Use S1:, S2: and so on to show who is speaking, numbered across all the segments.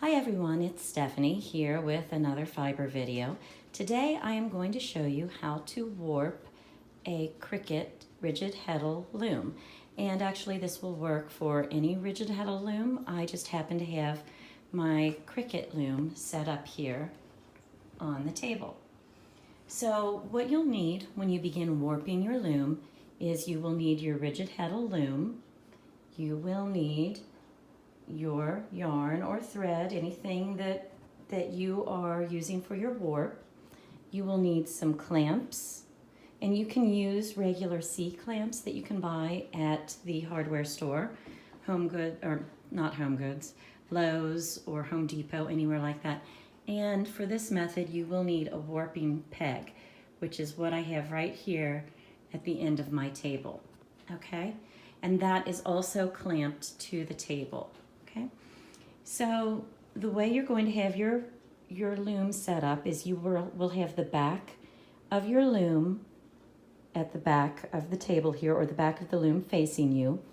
S1: Hi everyone, it's Stephanie here with another fiber video. Today I am going to show you how to warp a Cricut rigid heddle loom. And actually this will work for any rigid heddle loom. I just happen to have my Cricut loom set up here on the table. So what you'll need when you begin warping your loom is you will need your rigid heddle loom. You will need your yarn or thread, anything that you are using for your warp. You will need some clamps, and you can use regular C-clamps that you can buy at the hardware store, Lowe's or Home Depot, anywhere like that. And for this method, you will need a warping peg, which is what I have right here at the end of my table, okay? And that is also clamped to the table. Okay, so the way you're going to have your loom set up is you will have the back of your loom at the back of the table here, or the back of the loom facing you.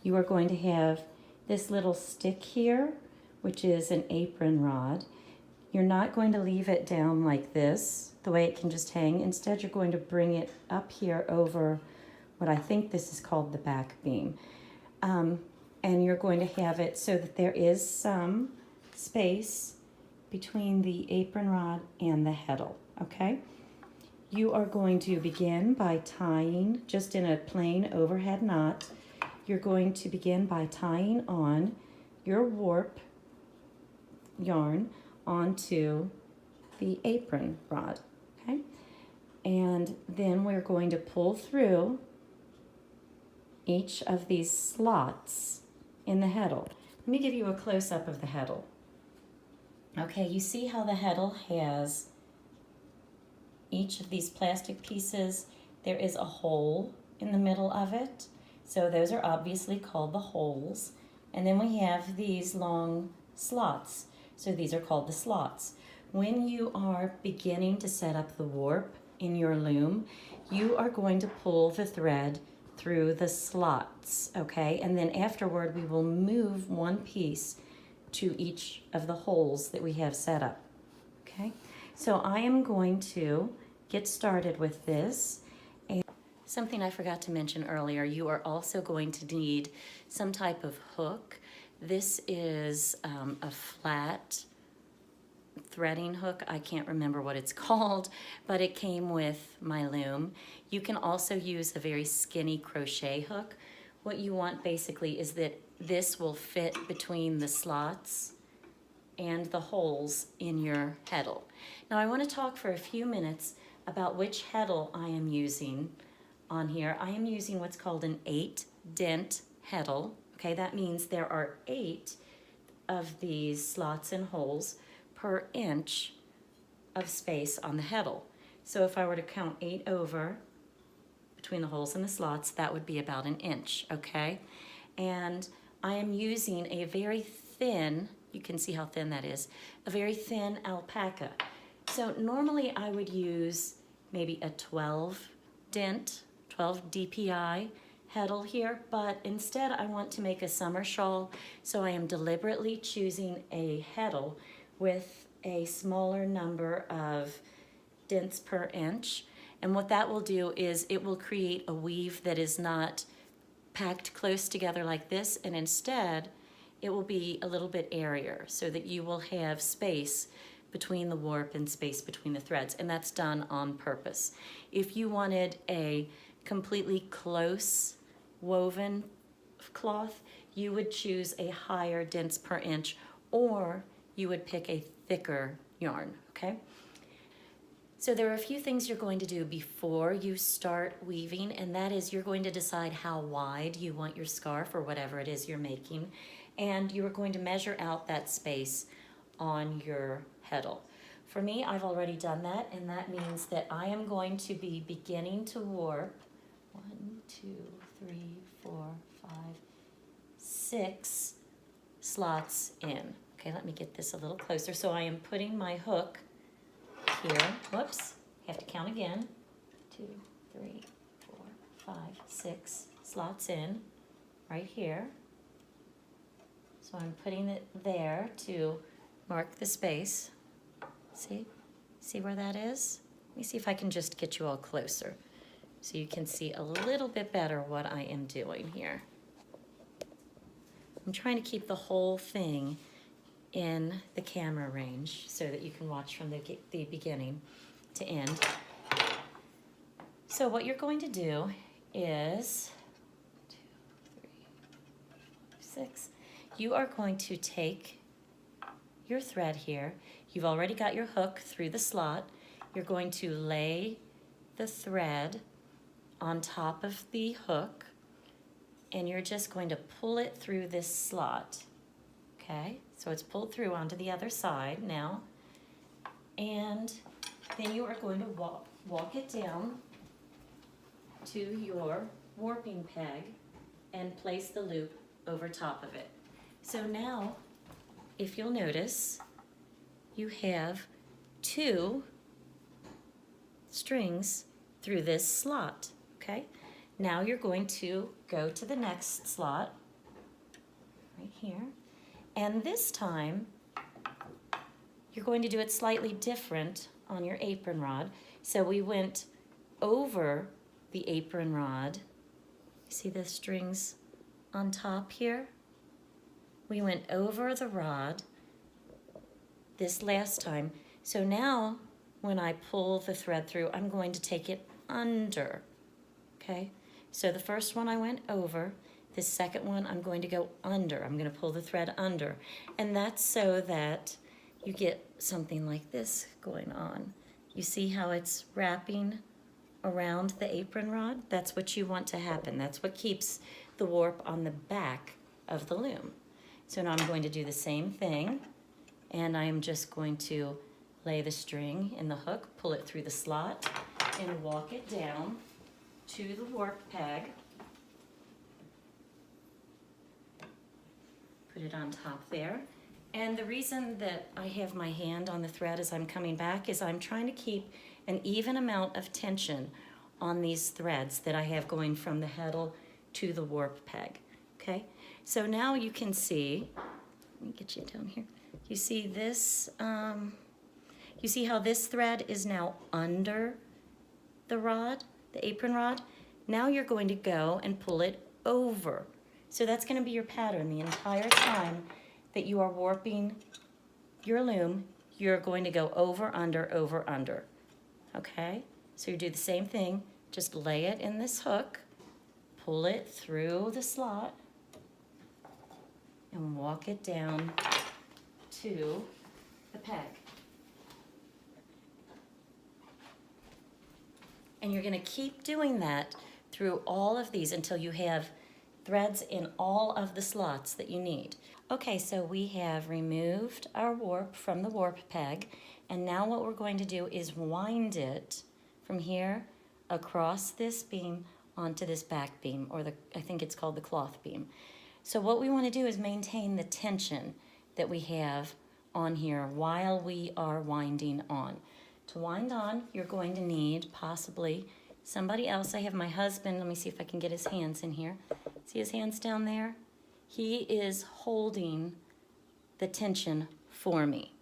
S1: You are going to have this little stick here, which is an apron rod. You're not going to leave it down like this, the way it can just hang. Instead, you're going to bring it up here over what I think this is called the back beam. And you're going to have it so that there is some space between the apron rod and the heddle, okay? You are going to begin by tying, just in a plain overhead knot, you're going to begin by tying on your warp yarn onto the apron rod, okay? And then we're going to pull through each of these slots in the heddle. Let me give you a close-up of the heddle. Okay, you see how the heddle has each of these plastic pieces. There is a hole in the middle of it, so those are obviously called the holes. And then we have these long slots, so these are called the slots. When you are beginning to set up the warp in your loom, you are going to pull the thread through the slots, okay? And then afterward, we will move one piece to each of the holes that we have set up, okay? So I am going to get started with this. And something I forgot to mention earlier, you are also going to need some type of hook. This is a flat threading hook. I can't remember what it's called, but it came with my loom. You can also use a very skinny crochet hook. What you want basically is that this will fit between the slots and the holes in your heddle. Now I want to talk for a few minutes about which heddle I am using on here. I am using what's called an 8-dent heddle. Okay, that means there are 8 of these slots and holes per inch of space on the heddle. So if I were to count 8 over between the holes and the slots, that would be about an inch, okay? And I am using a very thin, you can see how thin that is, a very thin alpaca. So normally I would use maybe a 12 DPI heddle here, but instead I want to make a summer shawl, so I am deliberately choosing a heddle with a smaller number of dents per inch. And what that will do is it will create a weave that is not packed close together like this, and instead it will be a little bit airier so that you will have space between the warp and space between the threads, and that's done on purpose. If you wanted a completely close woven cloth, you would choose a higher dents per inch, or you would pick a thicker yarn, okay? So there are a few things you're going to do before you start weaving, and that is you're going to decide how wide you want your scarf or whatever it is you're making, and you are going to measure out that space on your heddle. For me, I've already done that, and that means that I am going to be beginning to warp 1, 2, 3, 4, 5, 6 slots in. Okay, let me get this a little closer. So I am putting my hook here. Whoops, have to count again. 2, 3, 4, 5, 6 slots in right here. So I'm putting it there to mark the space. See where that is? Let me see if I can just get you all closer so you can see a little bit better what I am doing here. I'm trying to keep the whole thing in the camera range so that you can watch from the beginning to end. So what you're going to do is 2, 3, 6. You are going to take your thread here. You've already got your hook through the slot. You're going to lay the thread on top of the hook, and you're just going to pull it through this slot. Okay, so it's pulled through onto the other side now, and then you are going to walk it down to your warping peg and place the loop over top of it. So now, if you'll notice, you have 2 strings through this slot, okay? Now you're going to go to the next slot, right here, and this time, you're going to do it slightly different on your apron rod. So we went over the apron rod. See the strings on top here? We went over the rod this last time. So now when I pull the thread through, I'm going to take it under, okay? So the first one I went over, the second one I'm going to go under. I'm going to pull the thread under. And that's so that you get something like this going on. You see how it's wrapping around the apron rod? That's what you want to happen. That's what keeps the warp on the back of the loom. So now I'm going to do the same thing, and I am just going to lay the string in the hook, pull it through the slot, and walk it down to the warp peg. Put it on top there. And the reason that I have my hand on the thread as I'm coming back is I'm trying to keep an even amount of tension on these threads that I have going from the heddle to the warp peg, okay? So now you can see, let me get you down here. You see this, you see how this thread is now under the rod, the apron rod? Now you're going to go and pull it over. So that's going to be your pattern the entire time that you are warping your loom. You're going to go over, under, okay? So you do the same thing, just lay it in this hook, pull it through the slot, and walk it down to the peg. And you're going to keep doing that through all of these until you have threads in all of the slots that you need. Okay, so we have removed our warp from the warp peg, and now what we're going to do is wind it from here across this beam onto this back beam, or I think it's called the cloth beam. So what we want to do is maintain the tension that we have on here while we are winding on. To wind on, you're going to need possibly somebody else. I have my husband. Let me see if I can get his hands in here. See his hands down there? He is holding the tension for me.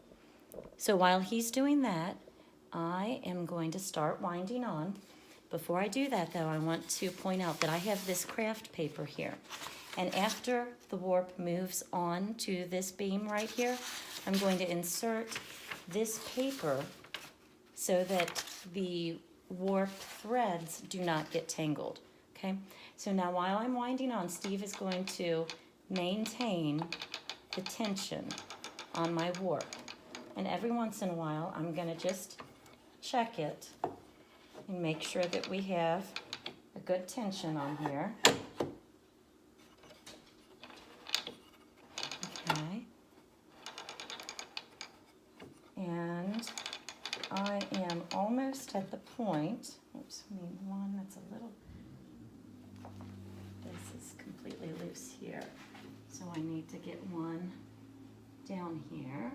S1: So while he's doing that, I am going to start winding on. Before I do that, though, I want to point out that I have this craft paper here. And after the warp moves on to this beam right here, I'm going to insert this paper so that the warp threads do not get tangled, okay? So now while I'm winding on, Steve is going to maintain the tension on my warp. And every once in a while, I'm gonna just check it and make sure that we have a good tension on here. Okay. And I am almost at the point, oops, I mean one that's a little, this is completely loose here. So I need to get one down here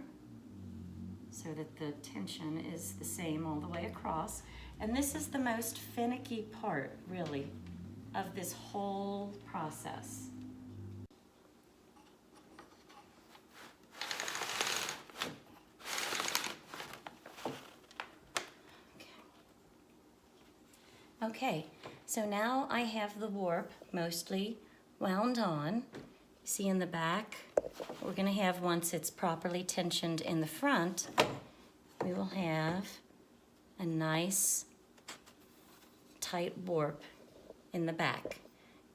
S1: so that the tension is the same all the way across. And this is the most finicky part, really, of this whole process. Okay, so now I have the warp mostly wound on. See in the back, we're going to have, once it's properly tensioned in the front, we will have a nice tight warp in the back.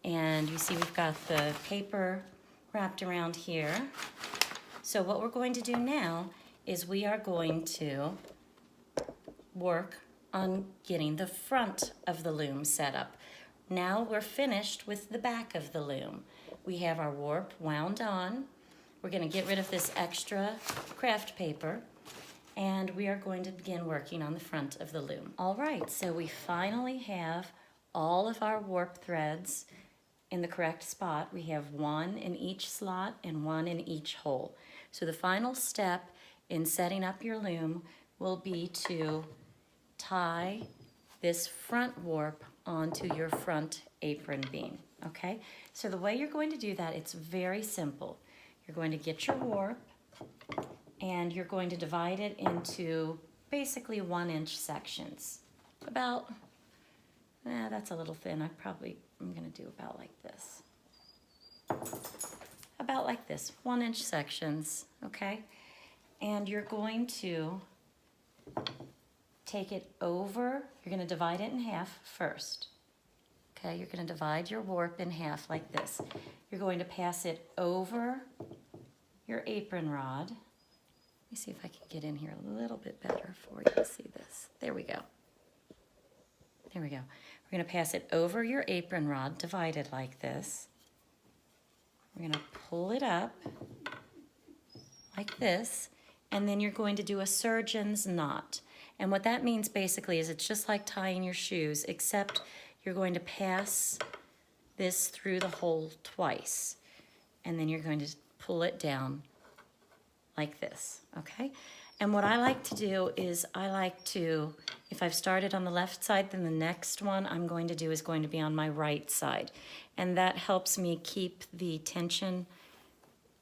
S1: And you see we've got the paper wrapped around here. So what we're going to do now is we are going to work on getting the front of the loom set up. Now we're finished with the back of the loom. We have our warp wound on. We're going to get rid of this extra craft paper, and we are going to begin working on the front of the loom. All right, so we finally have all of our warp threads in the correct spot. We have one in each slot and one in each hole. So the final step in setting up your loom will be to tie this front warp onto your front apron beam, okay? So the way you're going to do that, it's very simple. You're going to get your warp and you're going to divide it into basically 1-inch sections. About, that's a little thin. I'm gonna do about like this. About like this, 1-inch sections, okay? And you're going to take it over, you're going to divide it in half first. Okay, you're going to divide your warp in half like this. You're going to pass it over your apron rod. Let me see if I can get in here a little bit better for you to see this. There we go. There we go. We're going to pass it over your apron rod, divided like this. We're going to pull it up like this, and then you're going to do a surgeon's knot. And what that means basically is it's just like tying your shoes, except you're going to pass this through the hole twice. And then you're going to pull it down like this, okay? And what I like to do is if I've started on the left side, then the next one I'm going to do is going to be on my right side. And that helps me keep the tension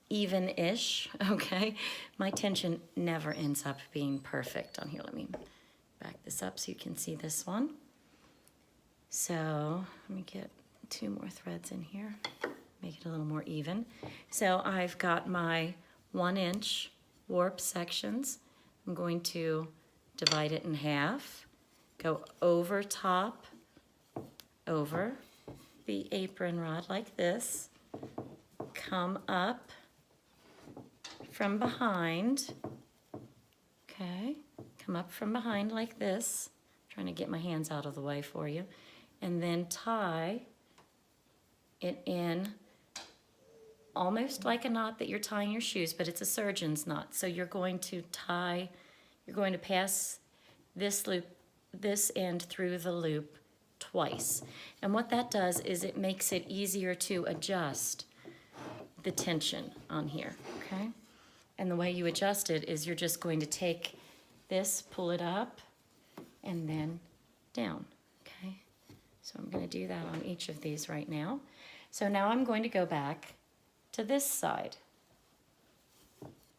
S1: even-ish, okay? My tension never ends up being perfect. On here, let me back this up so you can see this one. So let me get 2 more threads in here, make it a little more even. So I've got my 1-inch warp sections. I'm going to divide it in half, go over top, over the apron rod like this, come up from behind, okay, come up from behind like this, trying to get my hands out of the way for you, and then tie it in almost like a knot that you're tying your shoes, but it's a surgeon's knot. So you're going to pass this end through the loop twice. And what that does is it makes it easier to adjust the tension on here, okay? And the way you adjust it is you're just going to take this, pull it up, and then down, okay? So I'm going to do that on each of these right now. So now I'm going to go back to this side.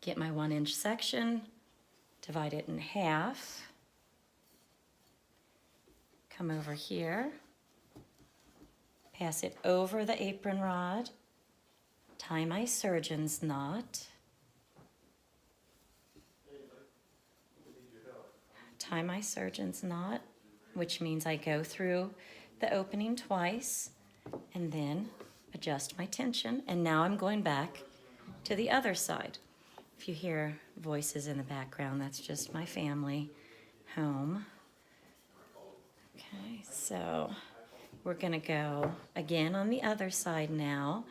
S1: Get my 1-inch section, divide it in half, come over here, pass it over the apron rod, tie my surgeon's knot, tie my surgeon's knot, which means I go through the opening twice and then adjust my tension. And now I'm going back to the other side. If you hear voices in the background, that's just my family home. Okay, so we're gonna go again on the other side now,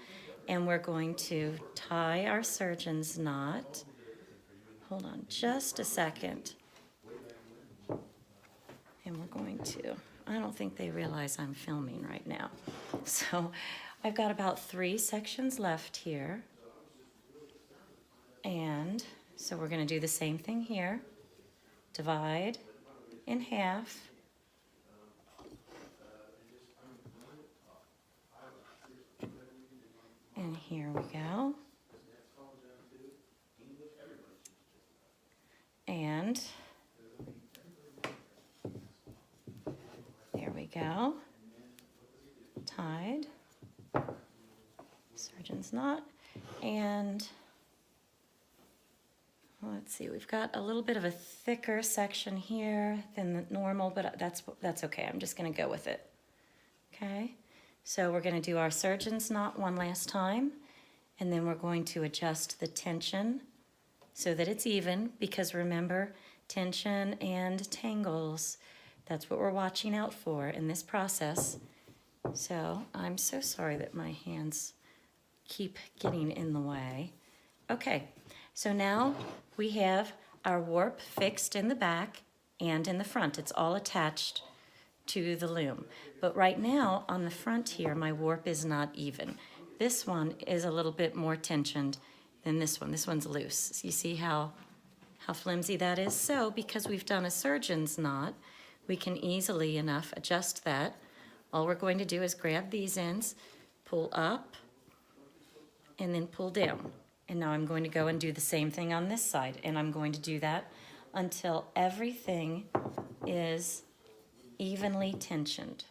S1: and we're going to tie our surgeon's knot. Hold on just a second. And we're going to, I don't think they realize I'm filming right now. So I've got about 3 sections left here. And so we're going to do the same thing here. Divide in half. And here we go. And there we go. surgeon's knot, and let's see, we've got a little bit of a thicker section here than the normal, but that's okay. I'm just gonna go with it. Okay, so we're gonna do our surgeon's knot one last time, and then we're going to adjust the tension so that it's even, because remember, tension and tangles, that's what we're watching out for in this process. So I'm so sorry that my hands keep getting in the way. Okay, so now we have our warp fixed in the back and in the front. It's all attached to the loom. But right now on the front here, my warp is not even. This one is a little bit more tensioned than this one. This one's loose. So you see how flimsy that is? So because we've done a surgeon's knot, we can easily enough adjust that. All we're going to do is grab these ends, pull up, and then pull down. And now I'm going to go and do the same thing on this side, and I'm going to do that until everything is evenly tensioned.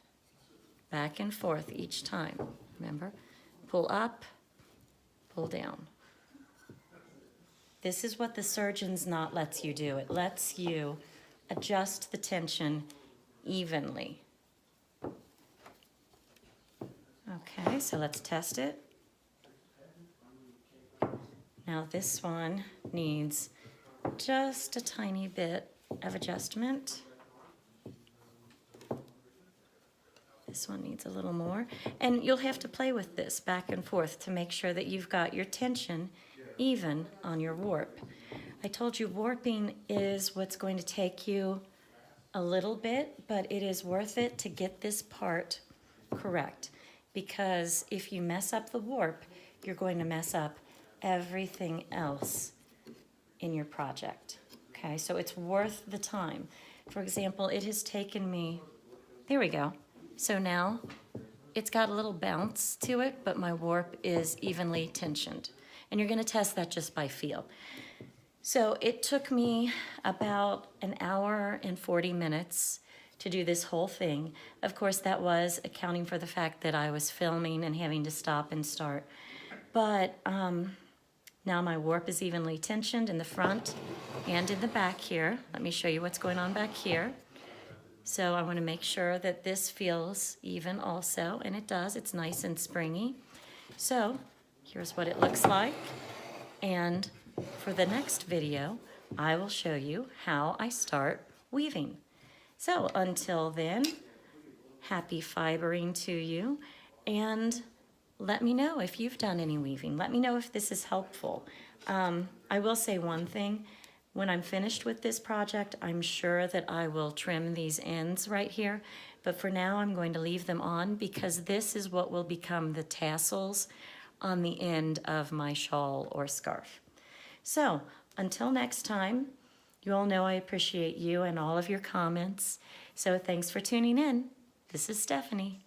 S1: Back and forth each time. Remember? Pull up, pull down. This is what the surgeon's knot lets you do. It lets you adjust the tension evenly. Okay, so let's test it. Now this one needs just a tiny bit of adjustment. This one needs a little more. And you'll have to play with this back and forth to make sure that you've got your tension even on your warp. I told you warping is what's going to take you a little bit, but it is worth it to get this part correct. Because if you mess up the warp, you're going to mess up everything else in your project. Okay, so it's worth the time. For example, it has taken me, there we go. So now it's got a little bounce to it, but my warp is evenly tensioned. And you're gonna test that just by feel. So it took me about an hour and 40 minutes to do this whole thing. Of course, that was accounting for the fact that I was filming and having to stop and start. But now my warp is evenly tensioned in the front and in the back here. Let me show you what's going on back here. So I want to make sure that this feels even also, and it does. It's nice and springy. So here's what it looks like. And for the next video, I will show you how I start weaving. So until then, happy fibering to you, and let me know if you've done any weaving. Let me know if this is helpful. I will say one thing. When I'm finished with this project, I'm sure that I will trim these ends right here, but for now I'm going to leave them on because this is what will become the tassels on the end of my shawl or scarf. So until next time, you all know I appreciate you and all of your comments. So thanks for tuning in. This is Stephanie.